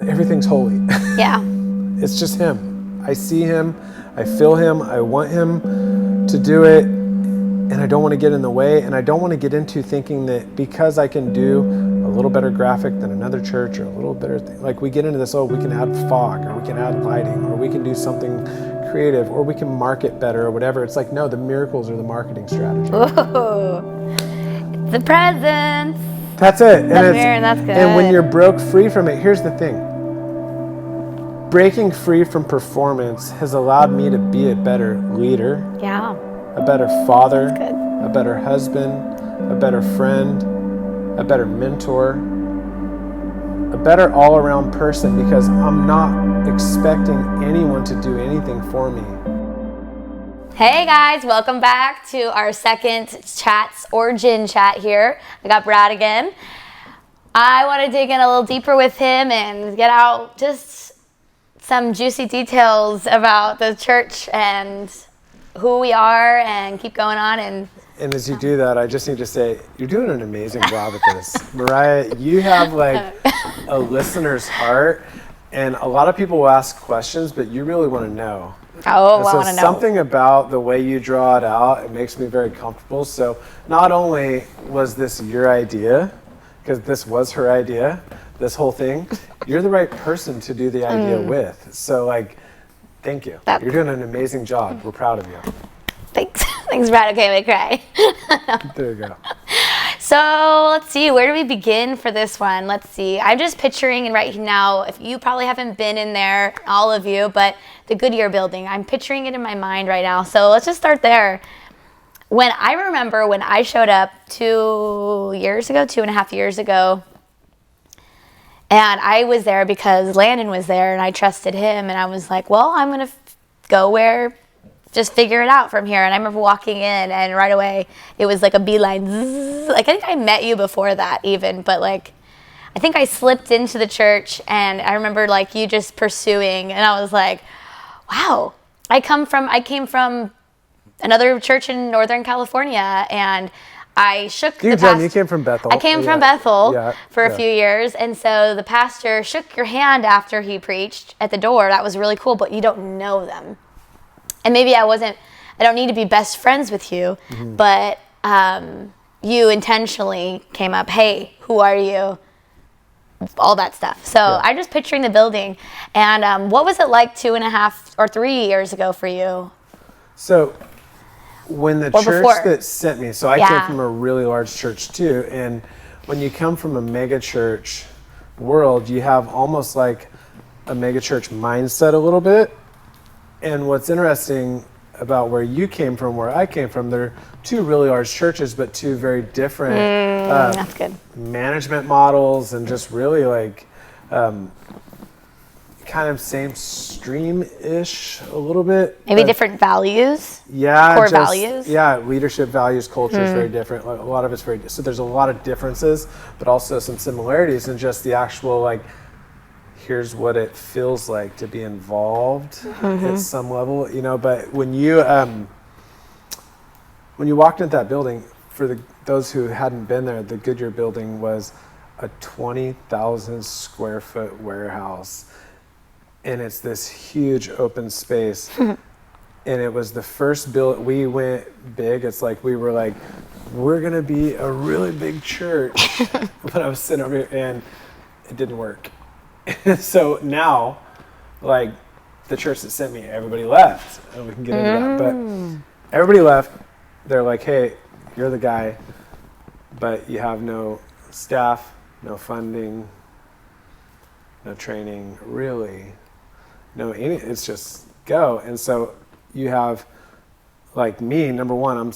everything's holy. Yeah. It's just him. I see him, I feel him, I want him to do it, and I don't want to get in the way, and I don't want to get into thinking that because I can do a little better graphic than another church or a little better thing, like we get into this, we can add fog or we can add lighting or we can do something creative or we can market better or whatever. It's like, no, the miracles are the marketing strategy. Ooh, the presents. That's it. That's good. And when you're broke free from it, here's the thing. Breaking free from performance has allowed me to be a better leader. Yeah. A better father, That's good. a better husband, a better friend, a better mentor, a better all-around person because I'm not expecting anyone to do anything for me. Hey guys, welcome back to our second chats or gin chat here. I got Brad again. I want to dig in a little deeper with him and get out just some juicy details about the church and who we are and keep going on. And as you do that, I just need to say, you're doing an amazing job at this. Moriah, you have like a listener's heart, and a lot of people will ask questions, but you really want to know. Oh, and I so want to know. Something about the way you draw it out, it makes me very comfortable. So not only was this your idea, because this was her idea, this whole thing, you're the right person to do the idea with. So like, thank you. You're doing an amazing job. We're proud of you. Thanks. Thanks, Brad. Okay, I'm gonna cry. There you go. So let's see, where do we begin for this one? Let's see. I'm just picturing, and right now, if you probably haven't been in there, all of you, but the Goodyear building, I'm picturing it in my mind right now. So let's just start there. When I remember when I showed up 2.5 years ago, and I was there because Landon was there and I trusted him, and I was like, well, I'm going to go where, just figure it out from here. And I remember walking in and right away it was like a beeline. Zzz. Like I think I met you before that even, but like I think I slipped into the church and I remember like you just pursuing, and I was like, wow. I came from another church in Northern California, and I shook the pastor. You came from Bethel. I came from Bethel for a yeah. few years, and so the pastor shook your hand after he preached at the door. That was really cool, but you don't know them. And maybe I don't need to be best friends with you, but you intentionally came up, hey, who are you? All that stuff. So I'm just picturing the building. And what was it like 2.5 or 3 years ago for you? So when the church that sent me, so I came from a really large church too, and when you come from a mega church world, you have almost like a mega church mindset a little bit. And what's interesting about where you came from, where I came from, they're two really large churches, but two very different that's good. management models, and just really like kind of same stream-ish a little bit. Maybe different values? Yeah. Core values? Yeah, leadership values, culture is very different. A lot of it's so there's a lot of differences, but also some similarities in just the actual like, here's what it feels like to be involved at some level, you know. But when you walked into that building, for those who hadn't been there, the Goodyear building was a 20,000 square foot warehouse, and it's this huge open space. And it was the first we went big. It's like we were like, we're gonna be a really big church. But I was sitting over here and it didn't work. So now, like, the church that sent me, everybody left. And we can get into that. But everybody left. They're like, hey, you're the guy, but you have no staff, no funding, no training, really. It's just go. And so you have, like me, number one,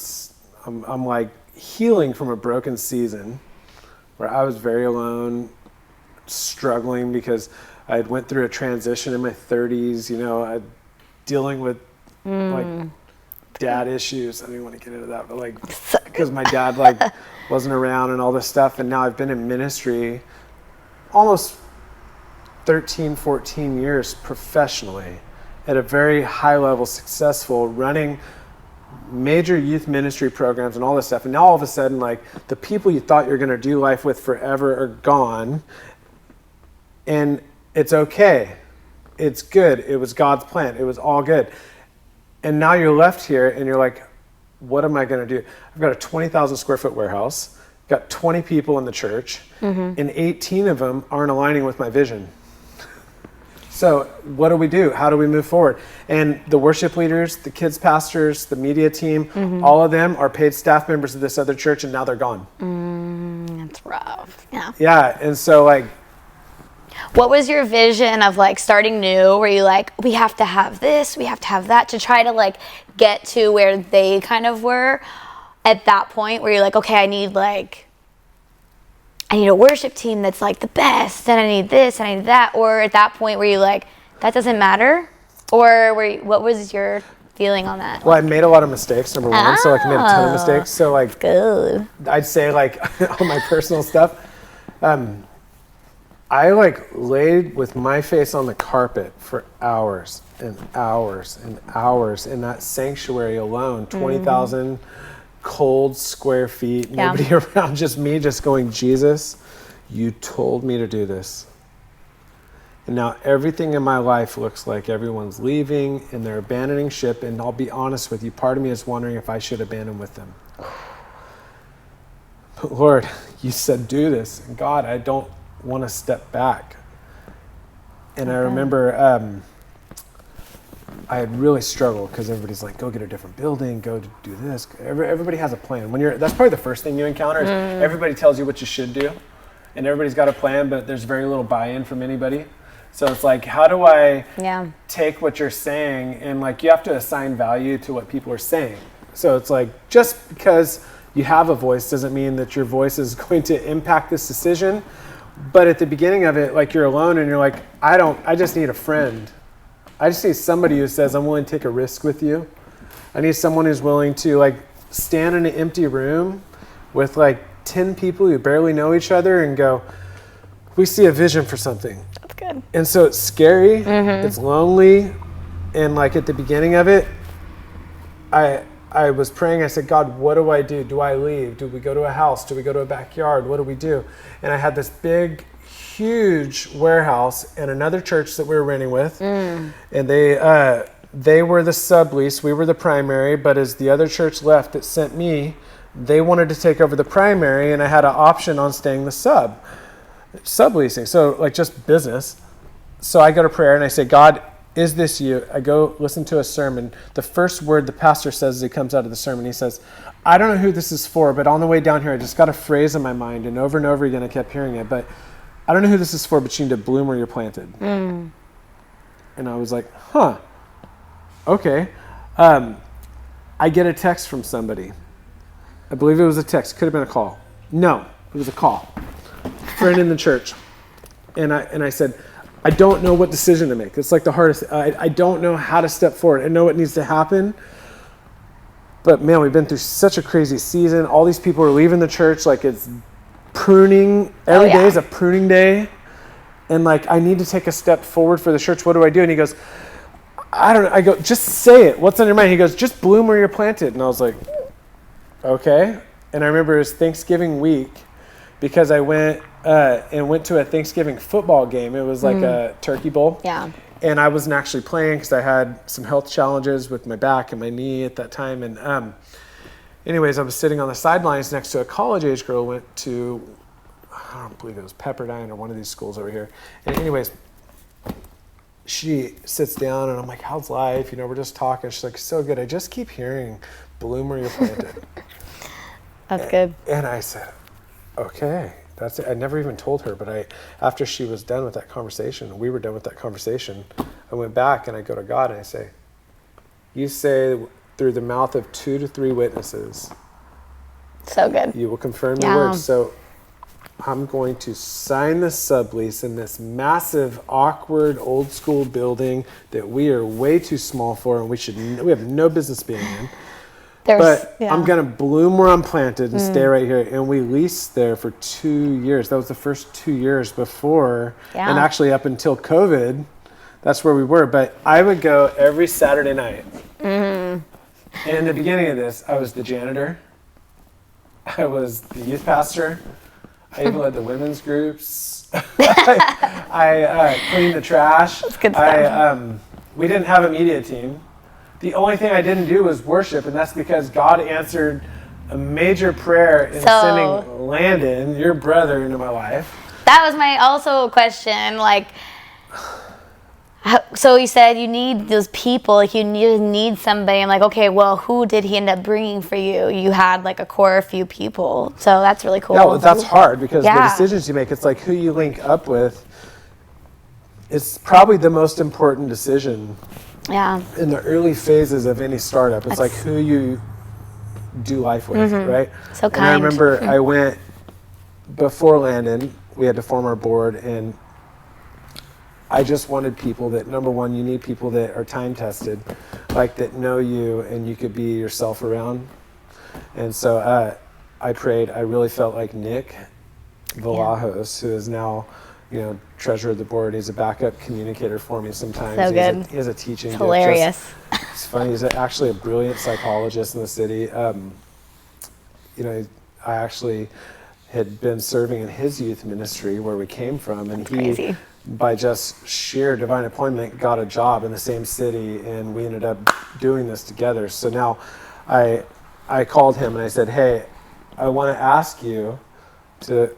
I'm like healing from a broken season where I was very alone, struggling because I went through a transition in my 30s, dealing with like dad issues. I don't even want to get into that, but like, because my dad like wasn't around and all this stuff. And now I've been in ministry almost 13, 14 years professionally at a very high level, successful, running major youth ministry programs and all this stuff. And now all of a sudden, like, the people you thought you're going to do life with forever are gone. And It's okay. It's good. It was God's plan. It was all good. And now you're left here and you're like, what am I going to do? I've got a 20,000 square foot warehouse, got 20 people in the church, and 18 of them aren't aligning with my vision. So what do we do? How do we move forward? And the worship leaders, the kids pastors, the media team, all of them are paid staff members of this other church, and now they're gone. That's rough. Yeah. Yeah, and so like, what was your vision of like starting new? Were you like, we have to have this, we have to have that, to try to like get to where they kind of were at that point, where you're like, okay, I need a worship team that's like the best, and I need this, and I need that? Or at that point where you like, that doesn't matter? Or what was your feeling on that? well, I made a lot of mistakes, number one. So like I made a ton of mistakes. So like, Good. I'd say like on my personal stuff, I like laid with my face on the carpet for hours and hours and hours in that sanctuary alone, 20,000 cold square feet, nobody around, just me, just going, Jesus, you told me to do this. And now everything in my life looks like everyone's leaving and they're abandoning ship. And I'll be honest with you, part of me is wondering if I should abandon with them. But Lord, you said do this. And God, I don't want to step back. And I remember I had really struggled because everybody's like, go get a different building, go to do this. Everybody has a plan. That's probably the first thing you encounter is everybody tells you what you should do. And everybody's got a plan, but there's very little buy-in from anybody. So it's like, how do I take what you're saying, and like you have to assign value to what people are saying. So it's like, just because you have a voice doesn't mean that your voice is going to impact this decision. But at the beginning of it, like you're alone and you're like, I just need a friend. I just need somebody who says, I'm willing to take a risk with you. I need someone who's willing to like stand in an empty room with like 10 people who barely know each other and go, we see a vision for something. That's good. And so it's scary, it's lonely. And like at the beginning of it, I was praying, I said, God, what do I do? Do I leave? Do we go to a house? Do we go to a backyard? What do we do? And I had this big, huge warehouse and another church that we were renting with. And they were the sublease, we were the primary, but as the other church left that sent me, they wanted to take over the primary, and I had an option on staying the subleasing. So like just business. So I go to prayer and I say, God, is this you? I go listen to a sermon. The first word the pastor says as he comes out of the sermon, he says, I don't know who this is for, but on the way down here, I just got a phrase in my mind, and over again, I kept hearing it, but I don't know who this is for, but you need to bloom where you're planted. And I was like, okay. I get a text from somebody. I believe it was a text. Could have been a call. No, it was a call. Friend in the church. And I said, I don't know what decision to make. It's like the hardest. I don't know how to step forward. I know what needs to happen. But man, we've been through such a crazy season. All these people are leaving the church. Like it's pruning. Every day is a pruning day. And like, I need to take a step forward for the church. What do I do? And he goes, I don't know. I go, just say it. What's on your mind? He goes, just bloom where you're planted. And I was like, okay. And I remember it was Thanksgiving week, because I went to a Thanksgiving football game. It was like a turkey bowl. Yeah. And I wasn't actually playing because I had some health challenges with my back and my knee at that time. And anyways, I was sitting on the sidelines next to a college-age girl who went to, I don't believe it was Pepperdine or one of these schools over here. And anyways, she sits down and I'm like, how's life? You know, we're just talking. She's like, so good. I just keep hearing bloom where you're planted. That's good. And I said, okay, that's it. I never even told her, but after she was done with that conversation, we were done with that conversation, I went back and I go to God and I say, you say through the mouth of 2 to 3 witnesses, so good, you will confirm your words. So I'm going to sign the sublease in this massive, awkward, old school building that we are way too small for, and we have no business being in. I'm going to bloom where I'm planted and stay right here. And we leased there for 2 years. That was the first 2 years before. Yeah. And actually up until COVID, that's where we were. But I would go every Saturday night. And in the beginning of this, I was the janitor. I was the youth pastor. I even led the women's groups. I cleaned the trash. That's good stuff. We didn't have a media team. The only thing I didn't do was worship, and that's because God answered a major prayer in sending Landon, your brother, into my life. That was my also question. Like, so you said you need those people, like you need somebody. I'm like, okay, well, who did he end up bringing for you? You had like a core few people, so that's really cool. Yeah, well, that's hard because the decisions you make, it's like who you link up with. It's probably the most important decision. Yeah. In the early phases of any startup, it's like who you do life with, right? So kind. And I remember I went before Landon. We had to form our board, and I just wanted people that, number one, you need people that are time tested, like that know you and you could be yourself around. And so I prayed. I really felt like Nick Villajos, who is now, treasurer of the board. He's a backup communicator for me sometimes. So good. He has a teaching gift. Hilarious. It's funny. He's actually a brilliant psychologist in the city. I actually had been serving in his youth ministry where we came from, and he, by just sheer divine appointment, got a job in the same city, and we ended up doing this together. So now I called him and I said, hey, I want to ask you to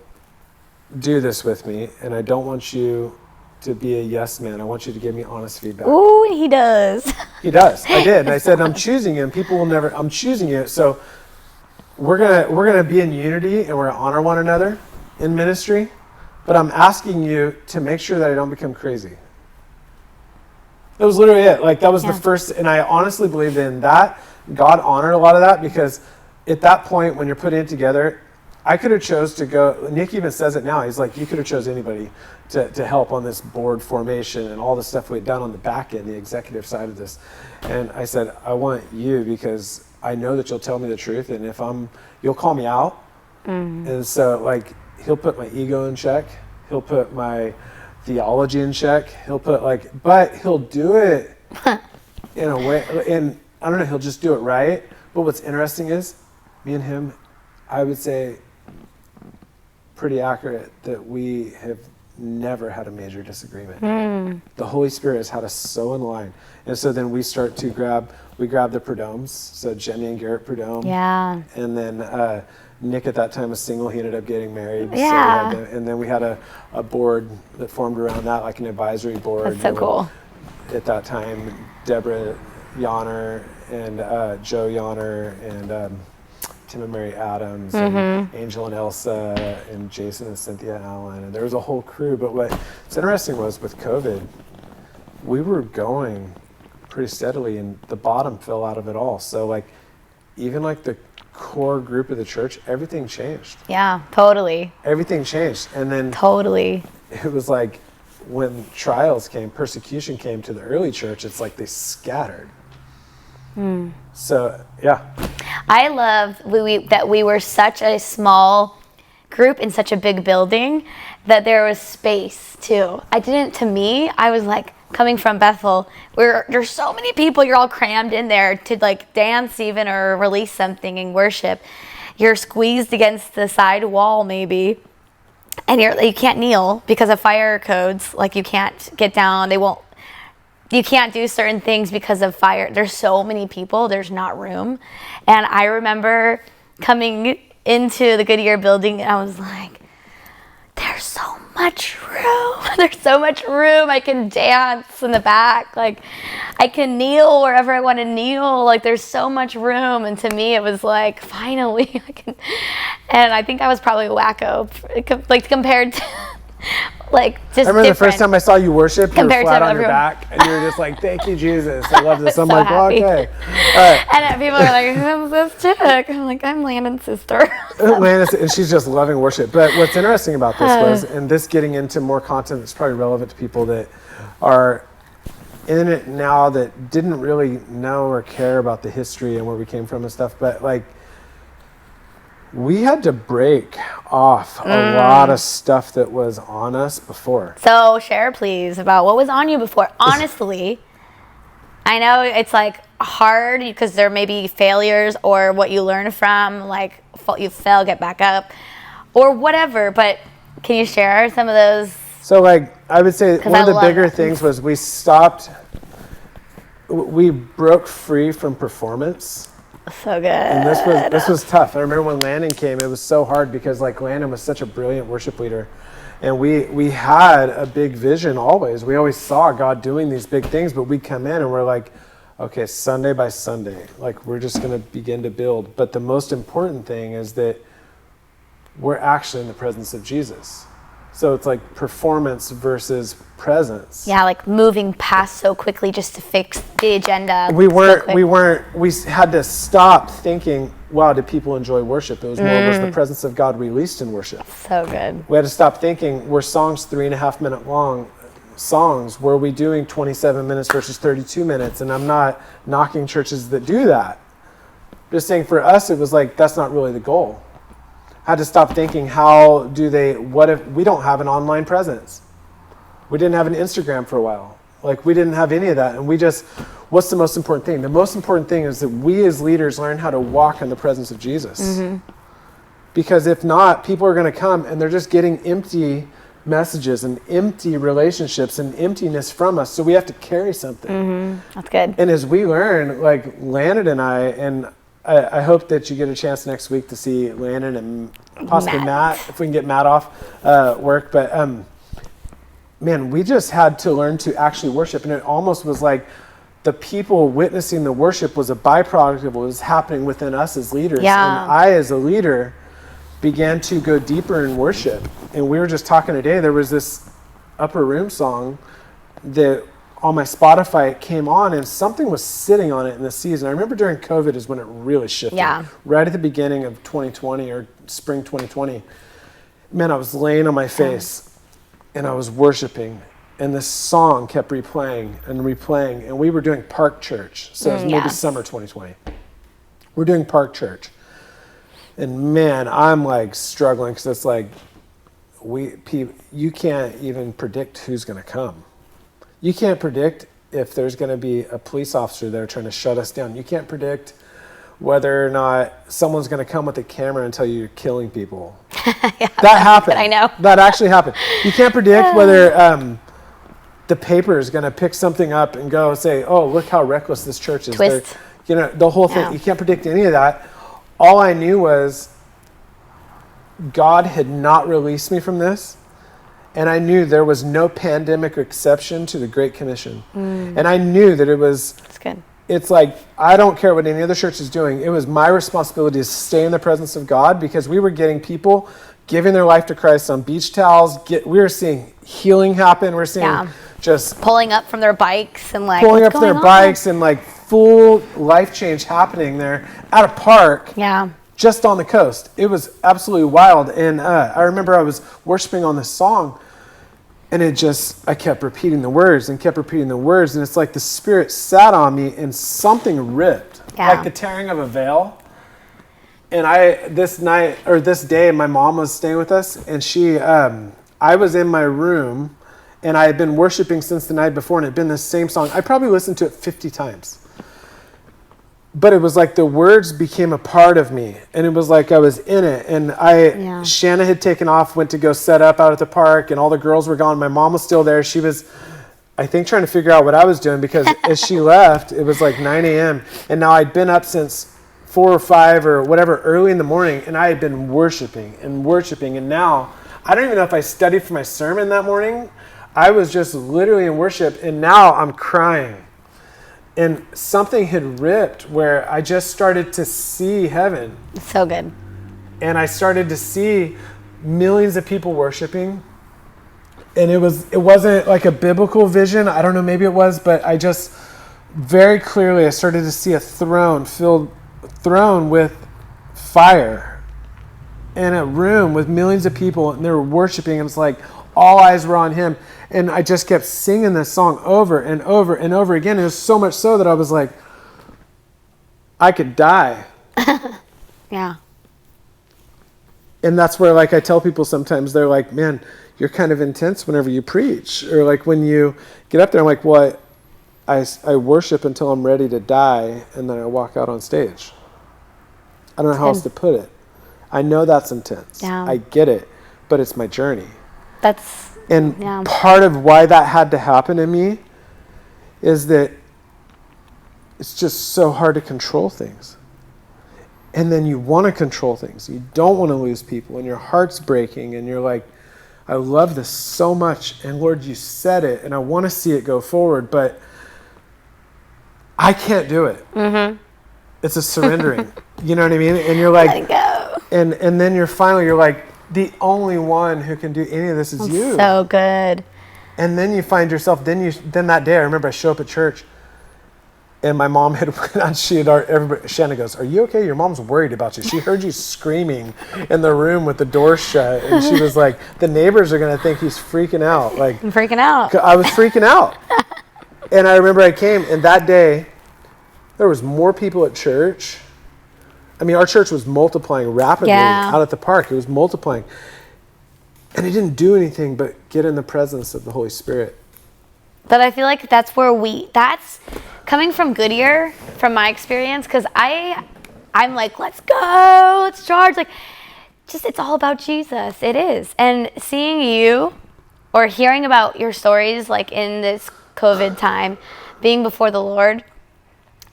do this with me, and I don't want you to be a yes man. I want you to give me honest feedback. Ooh, he does. He does. I did. And I said, I'm choosing you, and people will never, I'm choosing you. So we're gonna be in unity, and we're gonna honor one another in ministry, but I'm asking you to make sure that I don't become crazy. That was literally it. Like, that was the first, and I honestly believe in that. God honored a lot of that, because at that point when you're putting it together, I could have chose to go, Nick even says it now, he's like, you could have chose anybody to help on this board formation and all the stuff we'd done on the back end, the executive side of this. And I said, I want you because I know that you'll tell me the truth, and if you'll call me out. And so, like, he'll put my ego in check, he'll put my theology in check, but he'll do it in a way, and I don't know, he'll just do it right. But what's interesting is, me and him, I would say, pretty accurate, that we have never had a major disagreement. The Holy Spirit has had us so in line. And so then we start to grab the Perdomes, so Jenny and Garrett Perdome. Yeah. And then Nick at that time was single, he ended up getting married. Yeah. So and then we had a board that formed around that, like an advisory board. That's so cool. At that time, Deborah Yonner and Joe Yonner and Tim and Mary Adams and Angel and Elsa and Jason and Cynthia Allen, and there was a whole crew. But what's interesting was with COVID, we were going pretty steadily, and the bottom fell out of it all. So like, even like the core group of the church, everything changed. Yeah, totally. Everything changed, and then totally. It was like when trials came, persecution came to the early church. It's like they scattered. So yeah. I love that we were such a small group in such a big building that there was space too. To me, I was like, coming from Bethel, where there's so many people, you're all crammed in there to like dance even or release something and worship. You're squeezed against the side wall maybe, and you can't kneel because of fire codes. Like, you can't get down. You can't do certain things because of fire. There's so many people, there's not room. And I remember coming into the Goodyear building, and I was like, there's so much room. There's so much room. I can dance in the back. Like, I can kneel wherever I want to kneel. Like, there's so much room. And to me, it was like, finally, I can. And I think I was probably wacko, like, compared to, like, just I remember different. the first time I saw you worship, you were Compared flat to on your everyone. back, and you were just like, thank you, Jesus. I love this. I'm so like, well, happy. okay. All right. And then people are like, who's this chick? I'm like, I'm Landon's sister. And she's just loving worship. But what's interesting about this was, and this getting into more content that's probably relevant to people that are in it now that didn't really know or care about the history and where we came from and stuff, but like, we had to break off a lot of stuff that was on us before. So share, please, about what was on you before. Honestly, I know it's like hard because there may be failures or what you learn from, like you fail, get back up. or whatever. But can you share some of those? So like, I would say one of the bigger that. things was we broke free from performance. So good. And this was tough. I remember when Landon came, it was so hard because like Landon was such a brilliant worship leader. And we had a big vision always. We always saw God doing these big things, but we'd come in and we're like, okay, Sunday by Sunday, like we're just going to begin to build. But the most important thing is that we're actually in the presence of Jesus. So it's like performance versus presence. Yeah, like moving past so quickly just to fix the agenda. We had to stop thinking, wow, did people enjoy worship? It was more, was the presence of God released in worship? So good. We had to stop thinking, were songs 3.5 minute long songs? Were we doing 27 minutes versus 32 minutes? And I'm not knocking churches that do that. Just saying for us, it was like, that's not really the goal. Had to stop thinking, what if we don't have an online presence? We didn't have an Instagram for a while. Like we didn't have any of that. And what's the most important thing? The most important thing is that we as leaders learn how to walk in the presence of Jesus. Mm-hmm. Because if not, people are going to come and they're just getting empty messages and empty relationships and emptiness from us. So we have to carry something. Mm-hmm. That's good. And as we learn, like Landon and I hope that you get a chance next week to see Landon and possibly Matt, if we can get Matt off work. But man, we just had to learn to actually worship. And it almost was like the people witnessing the worship was a byproduct of what was happening within us as leaders. Yeah. And I, as a leader, began to go deeper in worship. And we were just talking today, there was this Upper Room song that on my Spotify it came on and something was sitting on it in the season. I remember during COVID is when it really shifted. Yeah. Right at the beginning of 2020 or spring 2020. Man, I was laying on my face and I was worshiping and this song kept replaying and we were doing Park Church. So it was maybe summer 2020. We're doing Park Church. And man, I'm like struggling because it's like you can't even predict who's going to come. You can't predict if there's going to be a police officer there trying to shut us down. You can't predict whether or not someone's going to come with a camera and tell you you're killing people. Yeah, that happened. I know. That actually happened. You can't predict whether the paper is going to pick something up and go say, oh, look how reckless this church is. Twist. The whole thing. Yeah. You can't predict any of that. All I knew was God had not released me from this. And I knew there was no pandemic exception to the Great Commission. And I knew that That's good. It's like, I don't care what any other church is doing. It was my responsibility to stay in the presence of God because we were getting people giving their life to Christ on beach towels. We were seeing healing happen. We're seeing just pulling up from their bikes and like pulling up from their bikes and like full life change happening there at a park. Yeah. Just on the coast. It was absolutely wild. And I remember I was worshiping on this song and I kept repeating the words and kept repeating the words. And it's like the Spirit sat on me and something ripped, like the tearing of a veil. And this day, my mom was staying with us and I was in my room and I had been worshiping since the night before and it had been the same song. I probably listened to it 50 times. But it was like the words became a part of me. And it was like I was in it. And Shanna had taken off, went to go set up out at the park, and all the girls were gone. My mom was still there. She was, I think, trying to figure out what I was doing because as she left, it was like 9 a.m. And now I'd been up since 4 or 5 or whatever, early in the morning, and I had been worshiping. And now, I don't even know if I studied for my sermon that morning. I was just literally in worship, and now I'm crying. And something had ripped where I just started to see heaven. So good. And I started to see millions of people worshiping. And it wasn't like a biblical vision. I don't know, maybe it was, but I just very clearly I started to see a throne with fire in a room with millions of people, and they were worshiping, and it's like all eyes were on him. And I just kept singing this song over and over and over again. It was so much so that I was like, I could die. Yeah. And that's where, like, I tell people sometimes, they're like, man, you're kind of intense whenever you preach. Or like when you get up there, I'm like, well, I worship until I'm ready to die, and then I walk out on stage. I don't know how else to put it. I know that's intense. Yeah. I get it, but it's my journey. And part of why that had to happen to me is that it's just so hard to control things. And then you want to control things. You don't want to lose people, and your heart's breaking, and you're like, I love this so much, and Lord, you said it, and I want to see it go forward, but I can't do it. Mm-hmm. It's a surrendering. You know what I mean? And you're like, let it go. And then you're like, the only one who can do any of this is you. So good. And then you find yourself, then that day, I remember I show up at church, and my mom had went on, Shanna goes, are you okay? Your mom's worried about you. She heard you screaming in the room with the door shut, and she was like, the neighbors are going to think he's freaking out. Like, I'm freaking out. I was freaking out. And I remember I came, and that day, there was more people at church. I mean, our church was multiplying rapidly out at the park. It was multiplying. And it didn't do anything but get in the presence of the Holy Spirit. But I feel like that's that's coming from Goodyear, from my experience, because I'm like, let's go, let's charge. Like, just, it's all about Jesus. It is. And seeing you or hearing about your stories, like in this COVID time, being before the Lord,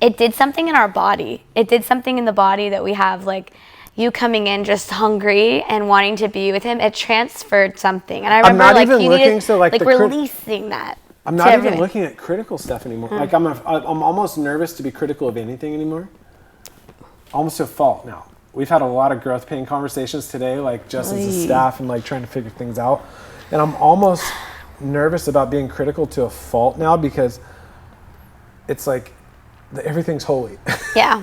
it did something in our body. It did something in the body that we have, like you coming in just hungry and wanting to be with him. It transferred something. And I remember like you needed, releasing that. I'm not even looking at critical stuff anymore. Like I'm almost nervous to be critical of anything anymore. Almost to a fault now. We've had a lot of growth pain conversations today, like just as a staff and like trying to figure things out. And I'm almost nervous about being critical to a fault now, because it's like everything's holy. Yeah.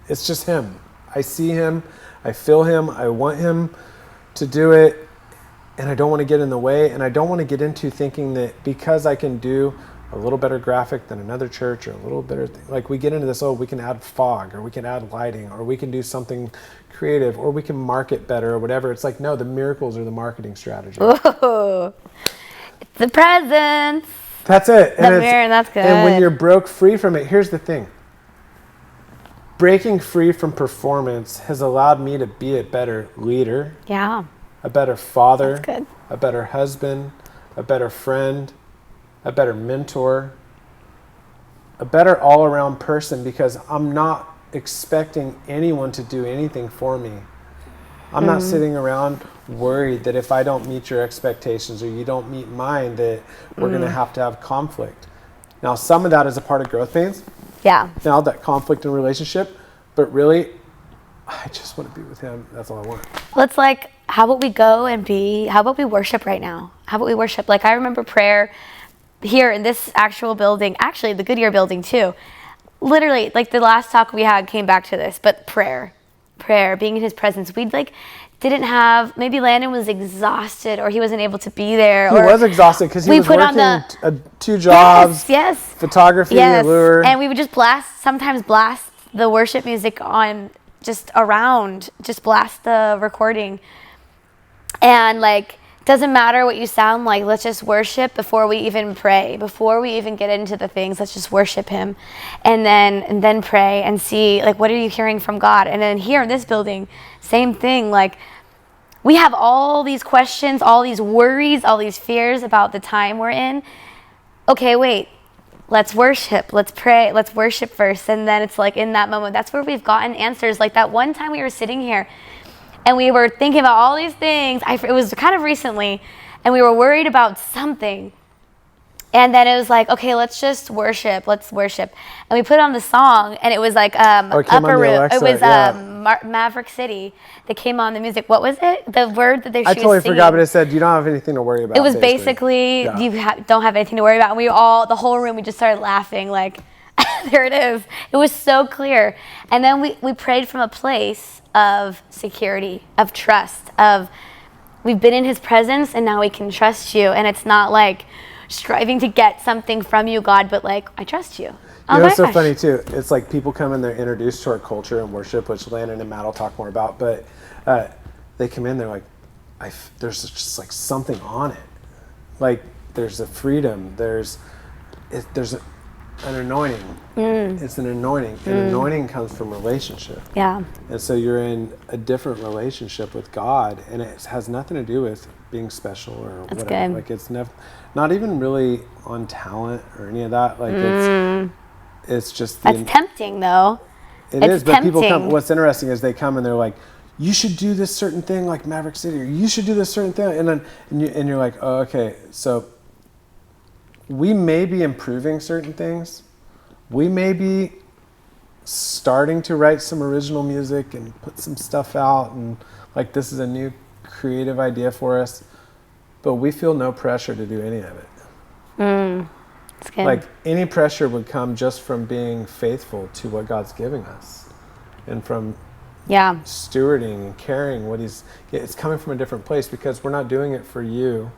It's just him. I see him. I feel him. I want him to do it. And I don't want to get in the way, and I don't want to get into thinking that because I can do a little better graphic than another church, or a little better like we get into this, we can add fog, or we can add lighting, or we can do something creative, or we can market better, or whatever. It's like, no, the miracles are the marketing strategy. Ooh, it's the presence. That's it. That's good. And when you're broke free from it, here's the thing. Breaking free from performance has allowed me to be a better leader. Yeah. A better father, That's good. A better husband, a better friend, a better mentor, a better all-around person, because I'm not expecting anyone to do anything for me. I'm not sitting around worried that if I don't meet your expectations or you don't meet mine, that we're going to have conflict. Now, some of that is a part of growth pains. Yeah. Now, that conflict in relationship, but really, I just want to be with him. That's all I want. Well, it's like, how about we go and how about we worship right now? How about we worship? Like, I remember prayer here in this actual building, actually the Goodyear building too. Literally, like the last talk we had came back to this, but prayer, being in his presence. We'd like, didn't have, maybe Landon was exhausted or he wasn't able to be there. He was exhausted because he was working 2 jobs. Yes. Photography, allure. And we would just sometimes blast the worship music on just blast the recording. And like, doesn't matter what you sound like, let's just worship before we even pray, before we even get into the things. Let's just worship him, and then pray and see, like, what are you hearing from God? And then here in this building, same thing. Like, we have all these questions, all these worries, all these fears about the time we're in. Okay, wait, let's worship, let's pray, let's worship first. And then it's like, in that moment, that's where we've gotten answers. Like that one time we were sitting here and we were thinking about all these things. It was kind of recently, and we were worried about something. And then it was like, okay, let's just worship. Let's worship. And we put on the song, and it was like Upper Room. It was Maverick City that came on the music. What was it? The word that she was singing. I totally forgot, but it said, you don't have anything to worry about. It was basically you don't have anything to worry about. And we the whole room, we just started laughing like, there it is. It was so clear. And then we prayed from a place of security, of trust, of we've been in his presence and now we can trust you. And it's not like striving to get something from you, God, but like, I trust you. You know, it's so funny too. It's like people come in, they're introduced to our culture and worship, which Landon and Matt will talk more about, but they come in, they're like, there's just like something on it. Like there's a freedom, there's an anointing. It's an anointing. An anointing comes from relationship. Yeah. And so you're in a different relationship with God, and it has nothing to do with being special or That's whatever. good. Like it's not even really on talent or any of that. Like it's just That's tempting, though. It It's is, but people come. tempting. What's interesting is they come and they're like, "You should do this certain thing, like Maverick City, or you should do this certain thing," and then you're like, "Oh, okay." So we may be improving certain things. We may be starting to write some original music and put some stuff out, and like this is a new creative idea for us, but we feel no pressure to do any of it. That's good. Like any pressure would come just from being faithful to what God's giving us, and from stewarding and carrying what it's coming from a different place, because we're not doing it for you,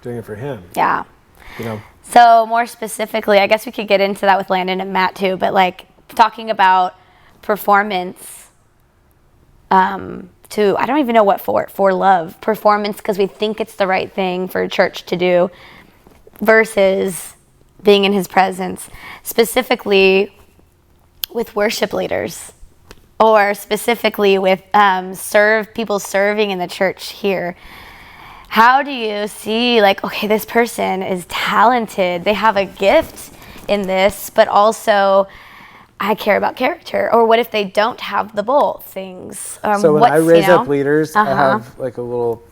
doing it for Him. Yeah. You know. So more specifically, I guess we could get into that with Landon and Matt too, but like talking about performance, I don't even know what for love. Performance because we think it's the right thing for a church to do versus being in His presence, specifically with worship leaders or specifically with people serving in the church here. How do you see, like, okay, this person is talented, they have a gift in this, but also I care about character? Or what if they don't have the both things? So when I raise up leaders, I have like a little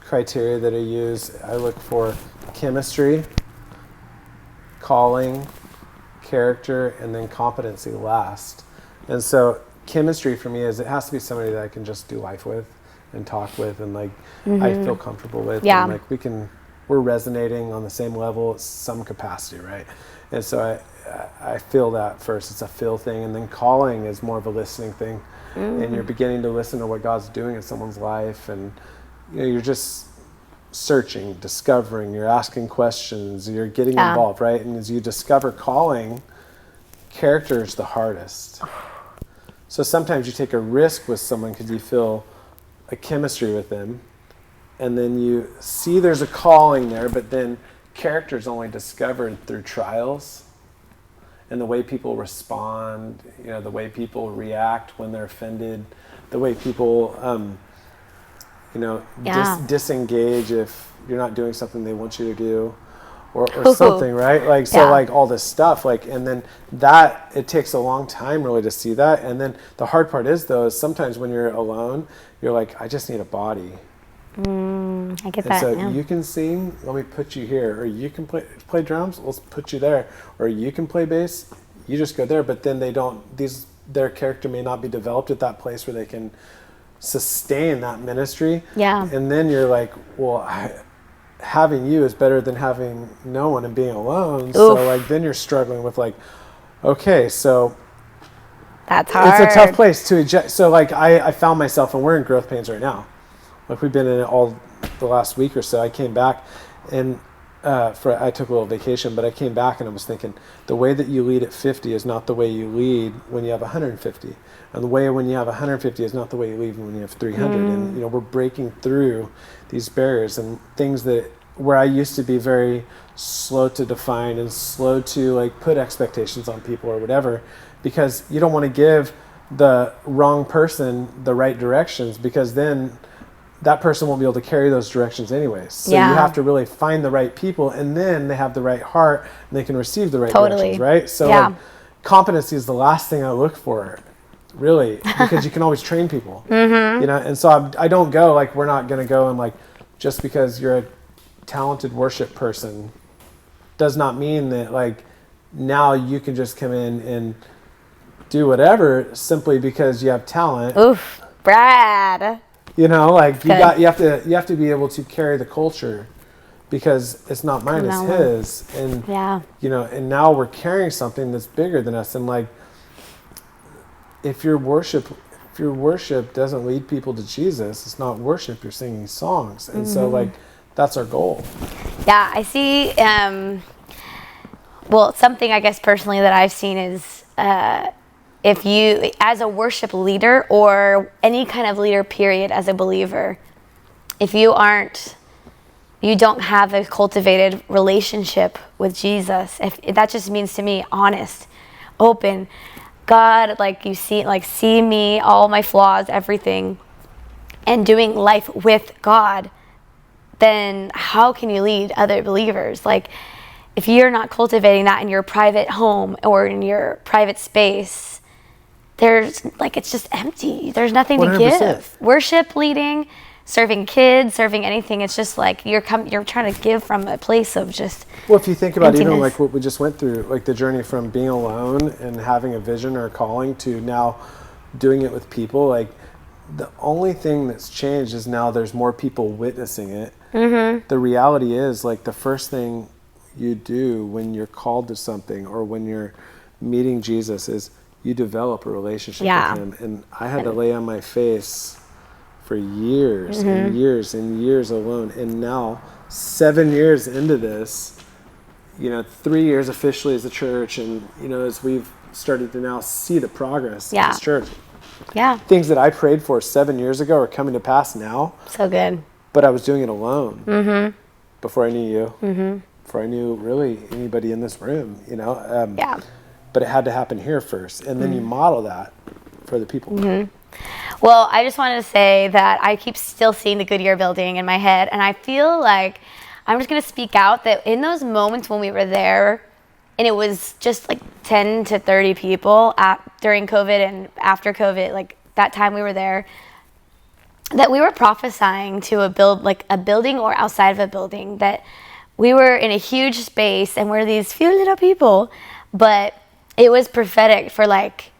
criteria that I use. I look for chemistry, calling, character, and then competency last. And so chemistry for me is it has to be somebody that I can just do life with and talk with, and like I feel comfortable with, and like we're resonating on the same level at some capacity, right? And so I feel that first. It's a feel thing, and then calling is more of a listening thing, and you're beginning to listen to what God's doing in someone's life, and you're just searching, discovering, you're asking questions, you're getting involved, right? And as you discover calling, character is the hardest. So sometimes you take a risk with someone because you feel a chemistry with them, and then you see there's a calling there, but then character is only discovered through trials and the way people respond, the way people react when they're offended, the way people disengage if you're not doing something they want you to do, or something, right? Like, so like all this stuff, like, and then that, it takes a long time really to see that. And then the hard part is though, is sometimes when you're alone, you're like, I just need a body. I get and that. So you can sing, let me put you here, or you can play drums, let's put you there, or you can play bass, you just go there. But then their character may not be developed at that place where they can sustain that ministry. Yeah. And then you're like, well, having you is better than having no one and being alone. Oof. So like then you're struggling with like, okay, so that's hard. It's a tough place to eject. So like I found myself, and we're in growth pains right now. Like we've been in it all the last week or so. I came back and I took a little vacation, but I came back and I was thinking the way that you lead at 50 is not the way you lead when you have 150. And the way when you have 150 is not the way you lead when you have 300. And we're breaking through these barriers and things where I used to be very slow to define and slow to like put expectations on people or whatever, because you don't want to give the wrong person the right directions, because then that person won't be able to carry those directions anyways. So you have to really find the right people, and then they have the right heart and they can receive the right directions, right? So like, competency is the last thing I look for, really, because you can always train people, and so I don't go like, we're not going to go and like, just because you're a talented worship person does not mean that like now you can just come in and do whatever simply because you have talent. Oof, Brad. Like you have to be able to carry the culture, because it's not mine, it's His. And and now we're carrying something that's bigger than us. And like if your worship doesn't lead people to Jesus, it's not worship, you're singing songs. And so like that's our goal. Yeah, I see something I guess personally that I've seen is if you, as a worship leader or any kind of leader period as a believer, if you aren't you don't have a cultivated relationship with Jesus. If that just means to me honest, open, God, like you see me, all my flaws, everything, and doing life with God, then how can you lead other believers? Like, if you're not cultivating that in your private home or in your private space, there's like, it's just empty. There's nothing 100%. to give. Worship leading, serving kids, serving anything, it's just like you're trying to give from a place of just Well, if you think about emptiness. even like what we just went through, like the journey from being alone and having a vision or a calling to now doing it with people, like the only thing that's changed is now there's more people witnessing it. Mm-hmm. The reality is, like, the first thing you do when you're called to something or when you're meeting Jesus is you develop a relationship with him. And I had to lay on my face for years and years and years alone. And now, 7 years into this, 3 years officially as a church, and, as we've started to now see the progress of this church. Yeah. Things that I prayed for 7 years ago are coming to pass now. So good. But I was doing it alone before I knew you, before I knew really anybody in this room, But it had to happen here first. And then you model that for the people. Well, I just wanted to say that I keep still seeing the Goodyear building in my head. And I feel like I'm just going to speak out that in those moments when we were there, and it was just like 10 to 30 people during COVID and after COVID, like that time we were there, that we were prophesying to a building or outside of a building, that we were in a huge space and we're these few little people, but it was prophetic for like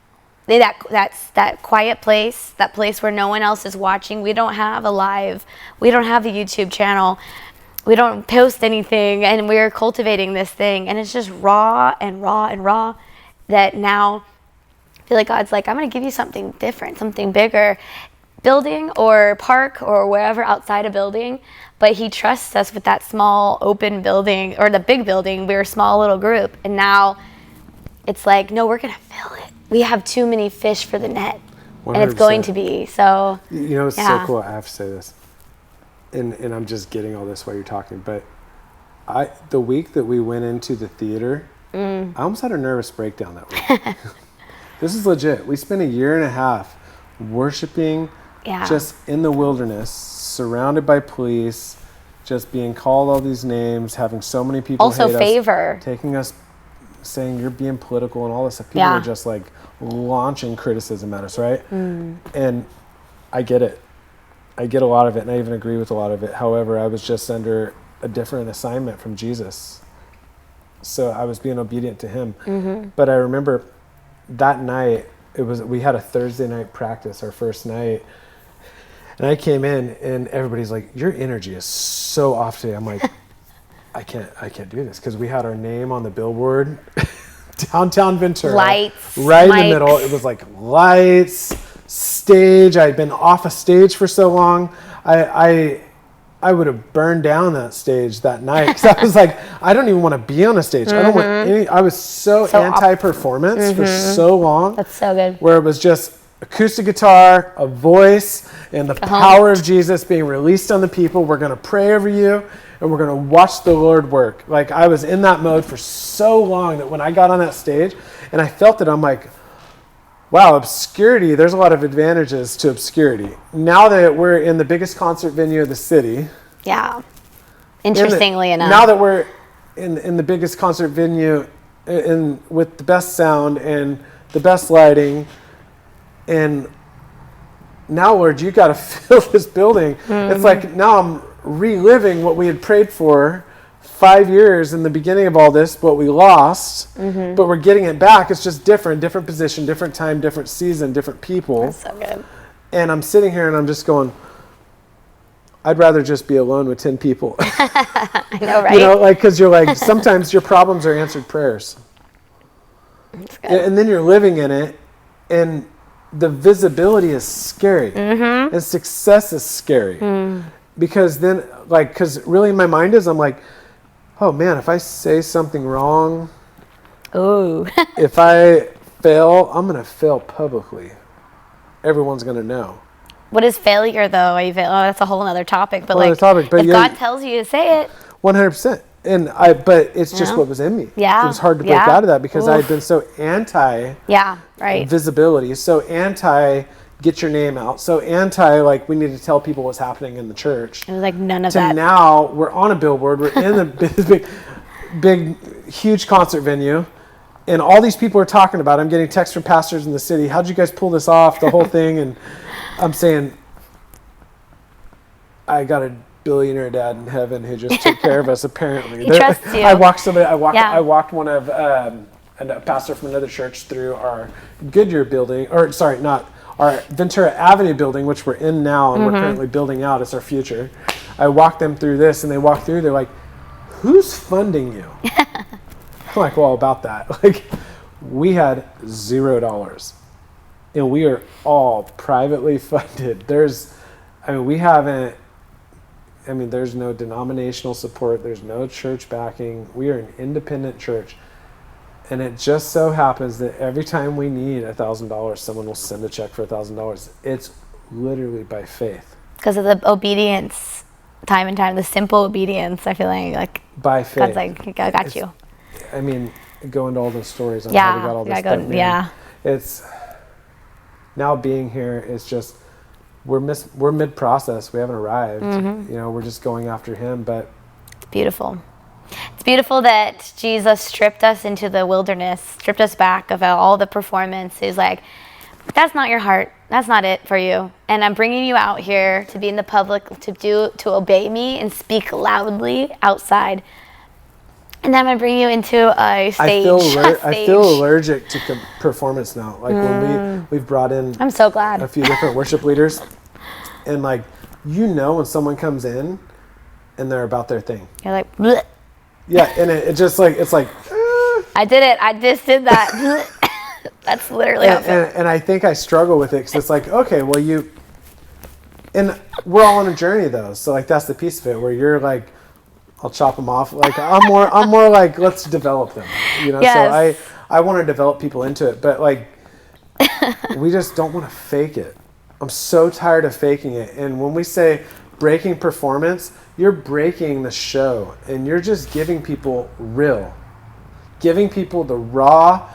that quiet place, that place where no one else is watching. We don't have we don't have a YouTube channel. We don't post anything, and we're cultivating this thing, and it's just raw and raw and raw, that now I feel like God's like, I'm going to give you something different, something bigger, building or park or wherever outside a building, but he trusts us with that small open building, or the big building. We're a small little group, and now it's like, no, we're going to fill it. We have too many fish for the net, 100%. And it's going to be, so. It's so cool, I have to say this. And I'm just getting all this while you're talking, but the week that we went into the theater, I almost had a nervous breakdown that week. This is legit. We spent 1.5 years worshiping just in the wilderness, surrounded by police, just being called all these names, having so many people also hate favor us, taking us, saying you're being political and all this stuff. People are just like launching criticism at us, right? And I get it. I get a lot of it, and I even agree with a lot of it. However, I was just under a different assignment from Jesus. So I was being obedient to him. But I remember that night, we had a Thursday night practice, our first night. And I came in and everybody's like, your energy is so off today. I'm like, I can't do this, because we had our name on the billboard, downtown Ventura. Lights. Right mics. in the middle. It was like lights, stage. I'd been off a stage for so long. I would have burned down that stage that night, because I was like, I don't even want to be on a stage. I don't want any. I was so anti-performance for so long. That's so good. Where it was just acoustic guitar, a voice, and the power of Jesus being released on the people. We're going to pray over you, and we're going to watch the Lord work. Like, I was in that mode for so long that when I got on that stage and I felt it, I'm like, wow, obscurity, there's a lot of advantages to obscurity. Now that we're in the biggest concert venue of the city. Yeah. Interestingly enough. Now that we're in the biggest concert venue with the best sound and the best lighting, and now, Lord, you got to fill this building. It's like now I'm reliving what we had prayed for 5 years in the beginning of all this, what we lost, but we're getting it back. It's just different position, different time, different season, different people. That's so good. And I'm sitting here and I'm just going, I'd rather just be alone with 10 people. I know, right? Because you're like, sometimes your problems are answered prayers. That's good. And then you're living in it, and the visibility is scary, and success is scary. Because then, because really my mind is, I'm like, oh man, if I say something wrong, if I fail, I'm going to fail publicly. Everyone's going to know. What is failure, though? Oh, that's a whole other topic. But Whole other topic, but if God tells you to say it, 100%. But it's just what was in me. Yeah. It was hard to break out of that because I had been so anti visibility, so anti get your name out, so anti like we need to tell people what's happening in the church. It was like none of to that. Now we're on a billboard, we're in a big, huge concert venue, and all these people are talking about it. I'm getting texts from pastors in the city. How'd you guys pull this off, the whole thing? And I'm saying, I got a billionaire dad in heaven who just took care of us. Apparently, he trusts you. I walked one of a pastor from another church through our Goodyear building, or sorry, not our Ventura Avenue building, which we're in now, and we're currently building out. It's our future. I walked them through this, and they walked through. They're like, "Who's funding you?" I'm like, "Well, about that, like, we had $0, and we are all privately funded. There's no denominational support. There's no church backing. We are an independent church. And it just so happens that every time we need $1,000, someone will send a check for $1,000. It's literally by faith. Because of the obedience, time and time, the simple obedience. I feel like by faith. God's like, I got you. I mean, go into all those stories on how we got all this stuff. It's now being here is just we're mid-process. We haven't arrived. We're just going after Him. But it's beautiful. It's beautiful that Jesus stripped us into the wilderness, stripped us back of all the performance. He's like, that's not your heart. That's not it for you. And I'm bringing you out here to be in the public, to obey me and speak loudly outside. And then I'm going to bring you into a stage. I feel allergic to performance now. Like when we've brought in I'm so glad. a few different worship leaders. And like, when someone comes in and they're about their thing. You're like, bleh. Yeah, and it's like. I did it. I just did that. That's literally how it feels. And I think I struggle with it because it's like, okay, well and we're all on a journey though. So like that's the piece of it where you're like, I'll chop them off. Like I'm more like, let's develop them. Yes. So I want to develop people into it, but like we just don't want to fake it. I'm so tired of faking it. And when we say breaking performance, you're breaking the show and you're just giving people giving people the raw,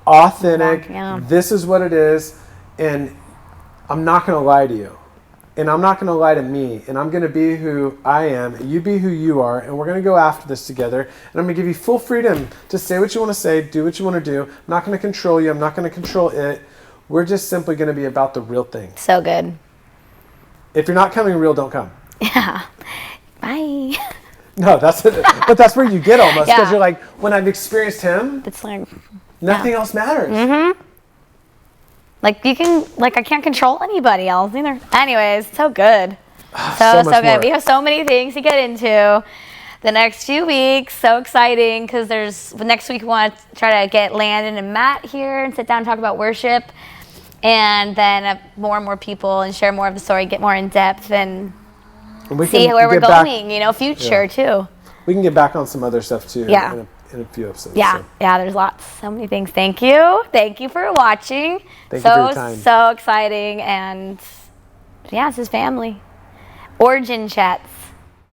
authentic, this is what it is. And I'm not going to lie to you. And I'm not going to lie to me. And I'm going to be who I am. And you be who you are. And we're going to go after this together. And I'm going to give you full freedom to say what you want to say, do what you want to do. I'm not going to control you. I'm not going to control it. We're just simply going to be about the real thing. So good. If you're not coming real, don't come. Yeah. Bye. No, that's it. But that's where you get almost. Because you're like, when I've experienced Him, it's like, nothing else matters. Like I can't control anybody else either. Anyways, so good. So good. More. We have so many things to get into the next few weeks. So exciting because next week we want to try to get Landon and Matt here and sit down and talk about worship. And then more and more people and share more of the story, get more in depth and see where we're going, future too. We can get back on some other stuff too in a few episodes. Yeah, there's lots, so many things. Thank you for watching. Thank you for your time. So exciting, and this is family. Origin chats.